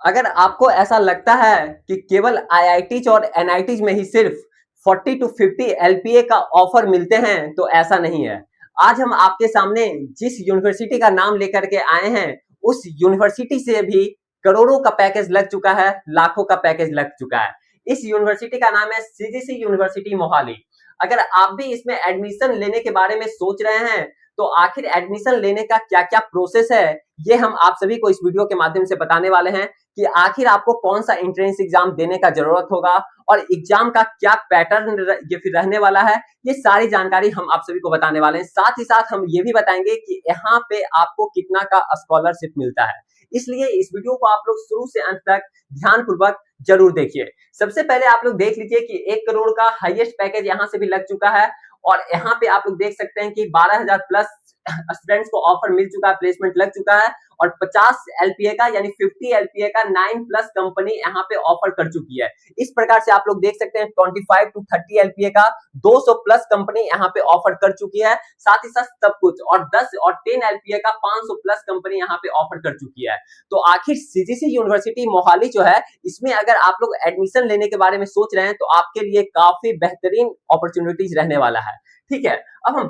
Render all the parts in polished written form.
अगर आपको ऐसा लगता है कि केवल आईआईटीज और एनआईटीज में ही सिर्फ 40 टू 50 एलपीए का ऑफर मिलते हैं, तो ऐसा नहीं है। आज हम आपके सामने जिस यूनिवर्सिटी का नाम लेकर के आए हैं, उस यूनिवर्सिटी से भी करोड़ों का पैकेज लग चुका है, लाखों का पैकेज लग चुका है। इस यूनिवर्सिटी का नाम है सीजीसी यूनिवर्सिटी मोहाली। अगर आप भी इसमें एडमिशन लेने के बारे में सोच रहे हैं, तो आखिर एडमिशन लेने का क्या क्या प्रोसेस है, ये हम आप सभी को इस वीडियो के माध्यम से बताने वाले हैं कि आखिर आपको कौन सा एंट्रेंस एग्जाम देने का जरूरत होगा और एग्जाम का क्या पैटर्न ये फिर रहने वाला है। ये सारी जानकारी हम आप सभी को बताने वाले हैं। साथ ही साथ हम ये भी बताएंगे कि यहाँ पे आपको कितना का स्कॉलरशिप मिलता है। इसलिए इस वीडियो को आप लोग शुरू से अंत तक ध्यानपूर्वक जरूर देखिए। सबसे पहले आप लोग देख लीजिए कि 1 करोड़ का हाईएस्ट पैकेज यहाँ से भी लग चुका है और यहाँ पे आप लोग देख सकते हैं कि 12,000 प्लस स्टूडेंट्स को ऑफर मिल चुका है, प्लेसमेंट लग चुका है और 50 एलपीए का यानी 50 एलपीए का 9 प्लस कंपनी यहाँ पे ऑफर कर चुकी है। इस प्रकार से आप लोग देख सकते हैं 25 टू 30 एलपीए का 200 प्लस कंपनी यहाँ पे ऑफर कर चुकी है। साथ ही साथ सब कुछ और 10 और 10 एलपीए का 500 प्लस कंपनी यहाँ पे ऑफर कर चुकी है। तो आखिर सीजीसी यूनिवर्सिटी मोहाली जो है, इसमें अगर आप लोग एडमिशन लेने के बारे में सोच रहे हैं तो आपके लिए काफी बेहतरीन अपॉर्चुनिटीज रहने वाला है। ठीक है, अब हम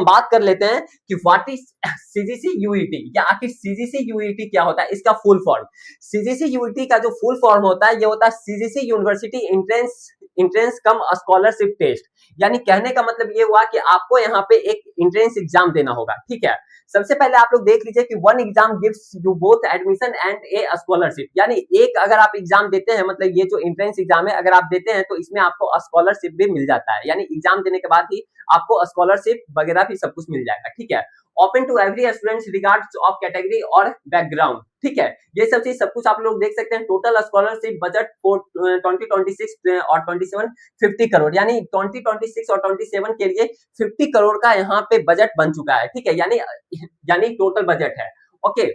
बात कर लेते हैं कि व्हाट इज सीजीसी यूईटी या आखिर सीजीसी यूईटी क्या होता है, इसका फुल फॉर्म। सीजीसी यूईटी का जो फुल फॉर्म होता है, ये होता है CGC university entrance cum scholarship test. यानी कहने का मतलब ये हुआ कि आपको यहाँ पे एक एंट्रेंस एग्जाम देना होगा। ठीक है, सबसे पहले आप लोग देख लीजिए कि one exam gives you both admission and A scholarship. यानी एक अगर आप एग्जाम देते हैं, मतलब ये जो एंट्रेंस एग्जाम है अगर आप देते हैं, तो इसमें आपको स्कॉलरशिप भी मिल जाता है। यानी एग्जाम देने के बाद ही आपको स्कॉलरशिप वगैरह भी सब कुछ मिल जाएगा। ठीक है, open to every students regards of category और बैकग्राउंड। ठीक है, ये सब कुछ आप लोग देख सकते हैं। टोटल स्कॉलरशिप बजट फॉर 2026 और 27 50 करोड़, यानी 2026 और 27 के लिए 50 करोड़ का यहाँ पे बजट बन चुका है। ठीक है, यानी टोटल बजट है। ओके,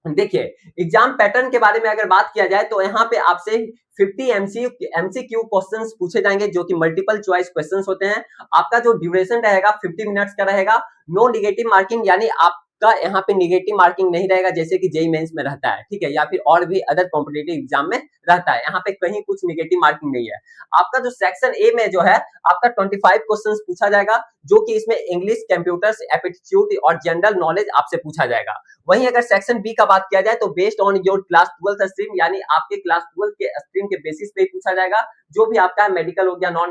देखिए एग्जाम पैटर्न के बारे में अगर बात किया जाए तो यहाँ पे आपसे 50 एमसीक्यू क्वेश्चंस पूछे जाएंगे, जो कि मल्टीपल चॉइस क्वेश्चंस होते हैं। आपका जो ड्यूरेशन रहेगा 50 मिनट्स का रहेगा। नो नेगेटिव मार्किंग, यानी आपका यहाँ पे नेगेटिव मार्किंग नहीं रहेगा जैसे कि जेईई मेंस में रहता है। ठीक है, या फिर और भी अदर कॉम्पिटिटिव एग्जाम में रहता है। यहाँ पे कहीं कुछ नेगेटिव मार्किंग नहीं है। आपका जो सेक्शन ए में जो है आपका 25 क्वेश्चंस पूछा जाएगा, जो कि इसमें इंग्लिश, कंप्यूटर्स, एप्टीट्यूड और जनरल नॉलेज आपसे पूछा जाएगा। वहीं अगर सेक्शन बी का बात किया जाए तो based on your class 12 stream, यानी आपके क्लास 12 के स्ट्रीम के बेसिस पे पूछा जाएगा। जो भी आपका मेडिकल हो गया, नॉन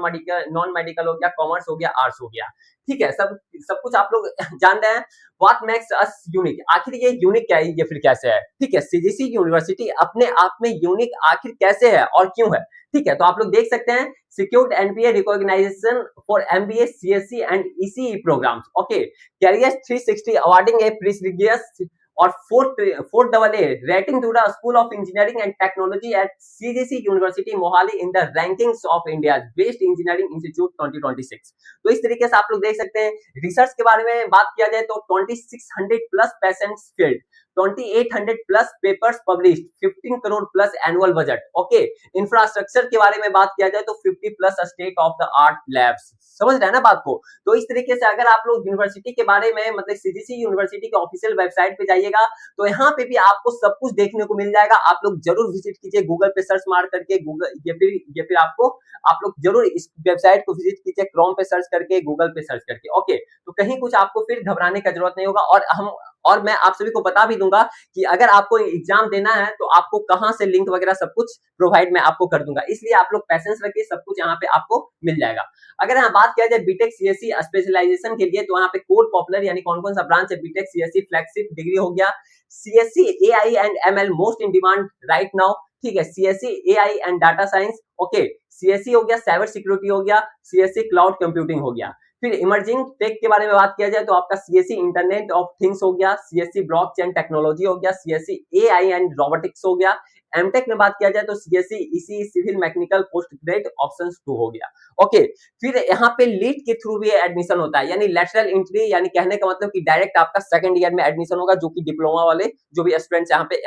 मेडिकल हो गया, कॉमर्स हो गया, आर्ट्स हो गया। ठीक है, सब कुछ आप लोग जान रहे हैं। व्हाट मेक्स अस यूनिक, आखिर ये यूनिक क्या है, ये फिर कैसे है। ठीक है, सीजीसी यूनिवर्सिटी अपने आप में यूनिक आखिर कैसे है और क्यों है। ठीक है, तो आप लोग देख सकते हैं secured NPA recognization for MBA, CSC and ECE programmes. Okay, career 360 awarding a prestigious और 4AA rating to the School of Engineering and Technology at CGC University Mohali in the rankings of India's Best Engineering Institute 2026। तो इस तरीके से आप लोग देख सकते हैं। रिसर्च के बारे में बात किया जाए तो 2600 plus patents field, 2800 plus papers published, 15 crore plus annual budget. Okay, infrastructure के बारे में बात किया जाए तो 50 plus state of the art labs. समझ रहे हैं ना बात को। तो इस तरीके से अगर आप लोग यूनिवर्सिटी के बारे में, मतलब सीजीसी यूनिवर्सिटी के ऑफिशियल वेबसाइट पे जाइएगा तो यहाँ पे भी आपको सब कुछ देखने को मिल जाएगा। आप लोग जरूर विजिट कीजिए, गूगल पे सर्च मार करके, गूगल ये फिर आप लोग जरूर इस वेबसाइट को विजिट कीजिए, क्रोम पे सर्च करके, गूगल पे सर्च करके। ओके, तो कहीं कुछ आपको फिर घबराने का जरूरत नहीं होगा। और मैं आप सभी को बता भी दूंगा कि अगर आपको एग्जाम देना है तो आपको कहां से लिंक वगैरह सब कुछ प्रोवाइड मैं आपको कर दूंगा। इसलिए आप लोग पेशेंस रखिए, सब कुछ यहाँ पे आपको मिल जाएगा। अगर यहाँ बात किया जाए बीटेक सीएससी स्पेशलाइजेशन के लिए, तो यहाँ पे कोर पॉपुलर यानी कौन कौन सा ब्रांच है। बीटेक सीएससी फ्लैगशिप डिग्री हो गया, CSC AI and ML most in demand right now. ठीक है, CSC AI and data science. Okay, CSC हो गया, साइबर सिक्योरिटी हो गया, सीएससी क्लाउड कंप्यूटिंग हो गया। फिर इमर्जिंग टेक के बारे में बात किया जाए तो आपका सीएससी इंटरनेट ऑफ थिंग्स हो गया, सीएससी ब्लॉकचेन टेक्नोलॉजी हो गया, सीएससी एआई एंड रोबोटिक्स हो गया। एमटेक में बात किया जाए तो CSC EC civil mechanical post grade option 2 हो गया। ओके, फिर यहाँ पे लीड के थ्रू भी एडमिशन होता है, यानी लेटरल एंट्री, यानी कहने का मतलब कि डायरेक्ट आपका सेकंड ईयर में एडमिशन होगा, जो कि डिप्लोमा वाले जो भी स्टूडेंट्स यहाँ पे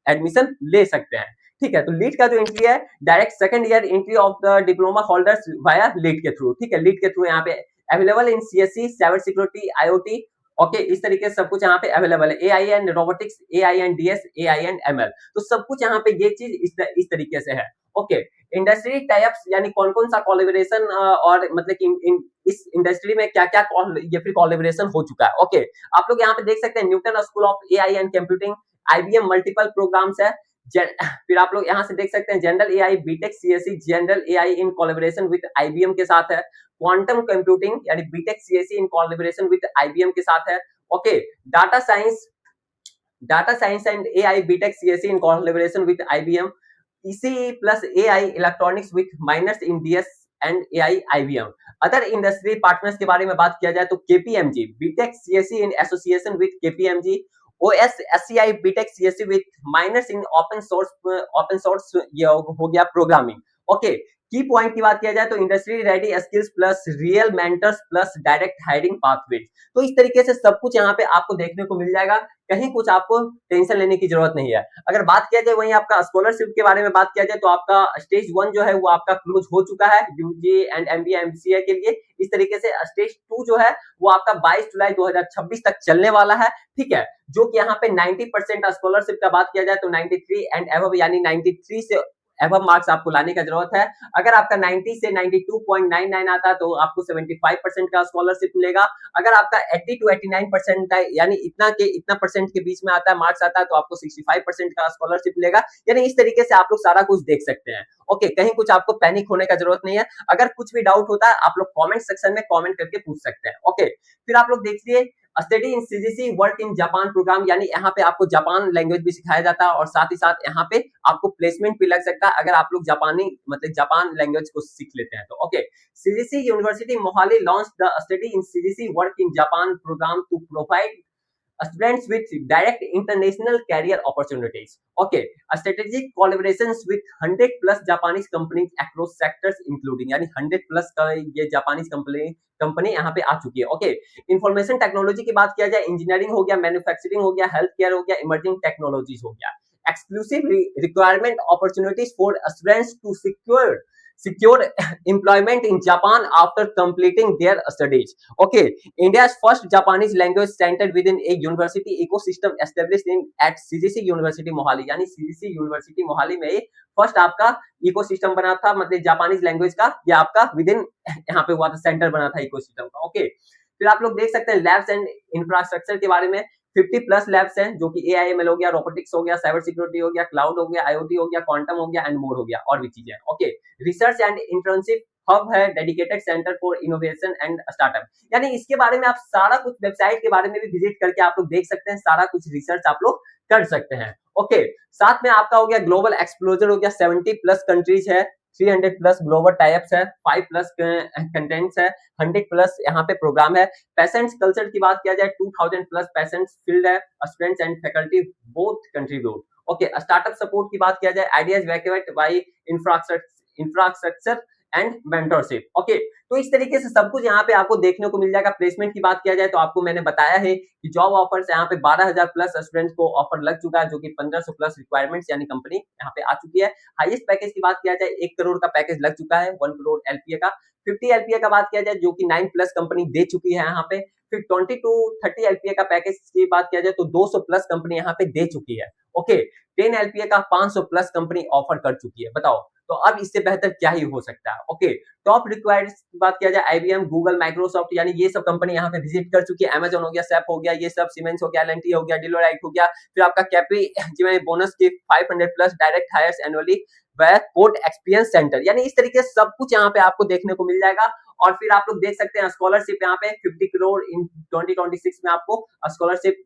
एडमिशन ले सकते हैं। ठीक है, तो लीड का जो एंट्री है direct second year entry of the diploma holders via lead के थ्रू। ठीक है, लीड के थ्रू यहाँ पे available in CSC cyber security, IoT okay, इस तरीके से सब कुछ यहाँ पे अवेलेबल है। AI and robotics, AI and DS, AI and ML, तो सब कुछ यहाँ पे ये चीज इस तरीके से है। ओके, इंडस्ट्री टाइप्स यानी कौन-कौन सा कोलैबोरेशन और मतलब कि इस इंडस्ट्री में क्या-क्या या फिर कोलैबोरेशन हो चुका है। ओके, आप लोग यहाँ पे देख सकते हैं Newton school of AI and computing, IBM multiple programmes है। फिर आप लोग यहाँ से देख सकते हैं general AI BTech CSE general AI in collaboration with IBM के साथ है। क्वांटम कंप्यूटिंग यानी BTech CSE in collaboration with IBM के साथ है। Okay, data science and AI BTech CSE in collaboration with IBM, ECE plus AI electronics with minors in DS and AI IBM. Other industry partners के बारे में बात किया जाए तो KPMG BTech CSE in association with KPMG, OS SCI BTech CSE with minors in open source ये हो गया प्रोग्रामिंग। ओके, की पॉइंट की बात किया जाए तो industry ready skills plus real mentors plus direct hiring pathways. तो इस तरीके से सब कुछ यहाँ पे आपको देखने को मिल जाएगा, कहीं कुछ आपको टेंशन लेने की जरूरत नहीं है। अगर बात किया जाए वहीं आपका स्कॉलरशिप के बारे में बात किया जाए तो आपका स्टेज 1 जो है वो आपका क्लोज हो चुका है यूजी एंड एमबीए एमसीए के लिए। इस तरीके से स्टेज 2 जो है वो आपका 22 जुलाई 2026 तक चलने वाला है, ठीक है, जो कि यहाँ पे 90% स्कॉलरशिप का बात किया जाए तो 93 एंड एबव यानी 93 से एबव मार्क्स आपको लाने का जरूरत है। अगर आपका 90 से 92.99 आता है तो आपको 75% का स्कॉलरशिप मिलेगा। अगर आपका 80 टू 89% यानी इतना परसेंट के बीच में आता है मार्क्स आता है तो आपको 65% का स्कॉलरशिप मिलेगा। यानी इस तरीके से आप लोग सारा कुछ देख सकते हैं। ओके, कहीं कुछ आपको पैनिक होने का जरूरत नहीं है। अगर कुछ भी डाउट होता है आप लोग कमेंट सेक्शन में कमेंट करके पूछ सकते हैं। ओके, फिर आप लोग देखिए study in CGC work in Japan programme, यानी यहाँ पे आपको जापान लैंग्वेज भी सिखाया जाता है और साथ ही साथ यहाँ पे आपको प्लेसमेंट भी लग सकता है अगर आप लोग जापानी मतलब जापान लैंग्वेज को सीख लेते हैं तो। Okay, CGC university Mohali launch the study in CGC work in Japan programme to provide students with direct international career opportunities. Okay, a strategic collaborations with 100 plus Japanese companies across sectors including, यानी 100 plus का ये Japanese company यहाँ पे आ चुकी है। Okay, information technology की बात किया जाए, इंजीनियरिंग हो गया, मैन्युफैक्चरिंग हो गया, हेल्थ केयर हो गया, इमर्जिंग टेक्नोलॉजीज हो गया। Exclusive requirement opportunities for students to secure employment in Japan after completing their studies. Okay, India's first Japanese language center within a university ecosystem established at CGC University Mohali, यानी CGC University Mohali में first आपका ecosystem बना था मतलब Japanese language का, या आपका with in यहाँ पे हुआ था, सेंटर बना था इकोसिस्टम का। ओके, फिर आप लोग देख सकते हैं लैब्स एंड इंफ्रास्ट्रक्चर के बारे में 50 प्लस लैब्स हैं जो कि एआईएमएल हो गया, रोबोटिक्स हो गया, साइबर सिक्योरिटी हो गया, क्लाउड हो गया, आईओटी हो गया, क्वांटम हो गया एंड मोर हो गया, और भी चीजें। Okay, research and internship hub है, dedicated centre for innovation and startup, यानी इसके बारे में आप सारा कुछ वेबसाइट के बारे में भी विजिट करके आप लोग देख सकते हैं, सारा कुछ रिसर्च आप लोग कर सकते हैं। ओके, साथ में आपका हो गया ग्लोबल एक्सप्लोजर हो गया, 70 प्लस कंट्रीज है, 300 प्लस ग्लोबल टाइप्स है, 5 प्लस कंटेंट्स है, 100 प्लस यहाँ पे प्रोग्राम है। पेशेंट्स कल्चर की बात किया जाए 2000 प्लस पेशेंट्स फील्ड है, students and faculty both contribute. Okay, startup support की बात किया जाए, ideas evaluate by infrastructure and mentorship. Okay, तो इस तरीके से सब कुछ यहाँ पे आपको देखने को मिल जाएगा। प्लेसमेंट की बात किया जाए तो आपको मैंने बताया है कि जॉब ऑफर्स यहाँ पे 12,000 प्लस स्टूडेंट्स को ऑफर लग चुका है, जो कि 1500 प्लस रिक्वायरमेंट्स यानी कंपनी यहाँ पे आ चुकी है। हाईएस्ट पैकेज की बात किया जाए 1 करोड़ का पैकेज लग चुका है, 1 करोड़ एलपीए का। 50 एलपीए का बात किया जाए जो कि 9 प्लस कंपनी दे चुकी है यहाँ पे। फिर 20 टू 30 एलपीए का पैकेज की बात किया जाए तो 200 प्लस कंपनी यहाँ पे दे चुकी है। ओके, 10 एलपीए का 500 प्लस कंपनी ऑफर कर चुकी है। बताओ, तो अब इससे बेहतर क्या ही हो सकता है। ओके, टॉप रिक्वायर्ड की बात किया जाए आईबीएम, गूगल, माइक्रोसॉफ्ट, यानी ये सब कंपनी यहाँ पे विजिट कर चुकी है। अमेजन हो गया, सैप हो गया, ये सब सीमेंस हो गया, एल&टी हो गया, डिलोराइट हो गया। फिर आपका कैपी बोनस के 500 प्लस डायरेक्ट हायर्स एनुअली वह कोड एक्सपीरियंस सेंटर, यानी इस तरीके से सब कुछ यहाँ पे आपको देखने को मिल जाएगा। और फिर आप लोग देख सकते हैं स्कॉलरशिप यहाँ पे 50 करोड़ इन 2026 में आपको स्कॉलरशिप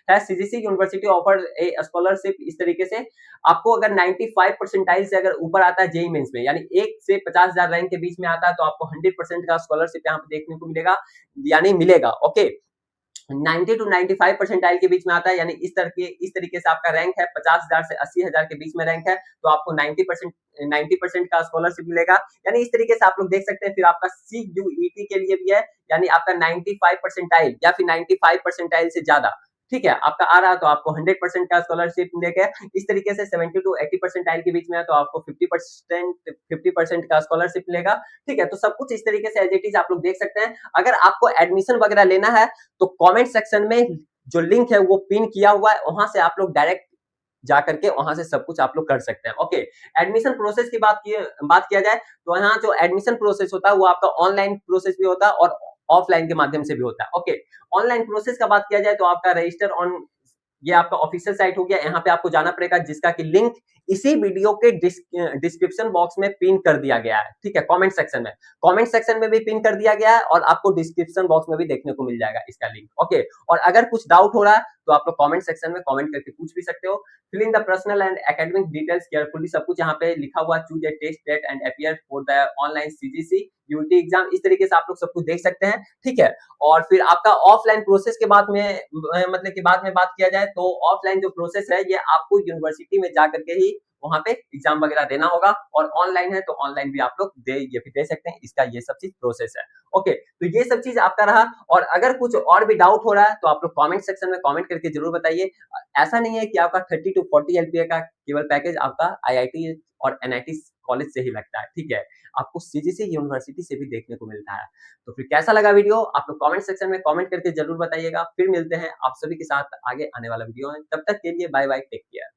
है। सीजीसी यूनिवर्सिटी ऑफर ए स्कॉलरशिप इस तरीके से आपको अगर 95 परसेंटाइल से अगर ऊपर आता है जेई मेंस में, यानी 1 से 50,000 रैंक के बीच में आता है तो आपको 100% का स्कॉलरशिप यहाँ पे देखने को मिलेगा, यानी मिलेगा। ओके, 90 टू 95 परसेंटाइल के बीच में आता है, यानी इस तरीके से आपका रैंक है 50,000 से 80,000 के बीच में रैंक है तो आपको 90% का स्कॉलरशिप मिलेगा, यानी इस तरीके से आप लोग देख सकते हैं। फिर आपका सीयूईटी के लिए भी है, यानी आपका 95 परसेंटाइल या फिर 95 परसेंटाइल से ज्यादा ठीक है, आपका आ रहा तो आपको 100% का स्कॉलरशिप मिलेगा। इस तरीके से 70 टू 80 परसेंटाइल के बीच में है तो आपको 50% का स्कॉलरशिप मिलेगा। ठीक है, तो सब कुछ इस तरीके से एज इट इज आप लोग देख सकते हैं। अगर आपको एडमिशन वगैरह लेना है तो कमेंट सेक्शन में जो लिंक है वो पिन किया हुआ है, वहां से आप लोग डायरेक्ट जा करके वहां से सब कुछ आप लोग कर सकते हैं। ओके, एडमिशन प्रोसेस की बात किया जाए तो यहाँ जो एडमिशन प्रोसेस होता है वो आपका ऑनलाइन प्रोसेस भी होता है और ऑफलाइन के माध्यम से भी होता है। ओके, ऑनलाइन प्रोसेस का बात किया जाए तो आपका रजिस्टर ऑन, ये आपका ऑफिशियल साइट हो गया। यहाँ पे आपको जाना पड़ेगा जिसका कि लिंक इसी वीडियो के डिस्क्रिप्शन बॉक्स में पिन कर दिया गया है। ठीक है, कमेंट सेक्शन में भी पिन कर दिया गया है और आपको डिस्क्रिप्शन बॉक्स में भी देखने को मिल जाएगा इसका लिंक। ओके, और अगर कुछ डाउट हो रहा है तो आप लोग कमेंट सेक्शन में कमेंट करके पूछ भी सकते हो। Fill in the personal and academic details carefully, सब कुछ यहाँ पे लिखा हुआ। Choose a test date and appear for the online CGC UT exam, इस तरीके से आप लोग सब कुछ देख सकते हैं। ठीक है, और फिर आपका ऑफलाइन प्रोसेस के बाद में मतलब कि बाद में बात किया जाए तो ऑफलाइन जो प्रोसेस है ये आपको यूनिवर्सिटी में जा करके ही वहां पे एग्जाम वगैरह देना होगा, और ऑनलाइन है तो ऑनलाइन भी आप लोग ये भी दे सकते हैं। इसका ये सब चीज प्रोसेस है। ओके, तो ये सब चीज आपका रहा, और अगर कुछ और भी डाउट हो रहा है तो आप लोग कमेंट सेक्शन में कमेंट करके जरूर बताइए। ऐसा नहीं है कि आपका 30 टू 40 एलपीए का केवल पैकेज आपका आईआईटी और एनआईटी कॉलेज से ही लगता है। ठीक है, आपको सीजीसी यूनिवर्सिटी से भी देखने को मिलता है। तो फिर कैसा लगा वीडियो आप लोग कमेंट सेक्शन में कमेंट करके जरूर बताइएगा। फिर मिलते हैं आप सभी के साथ आगे आने वाला वीडियो में, तब तक के लिए बाय बाय, टेक केयर।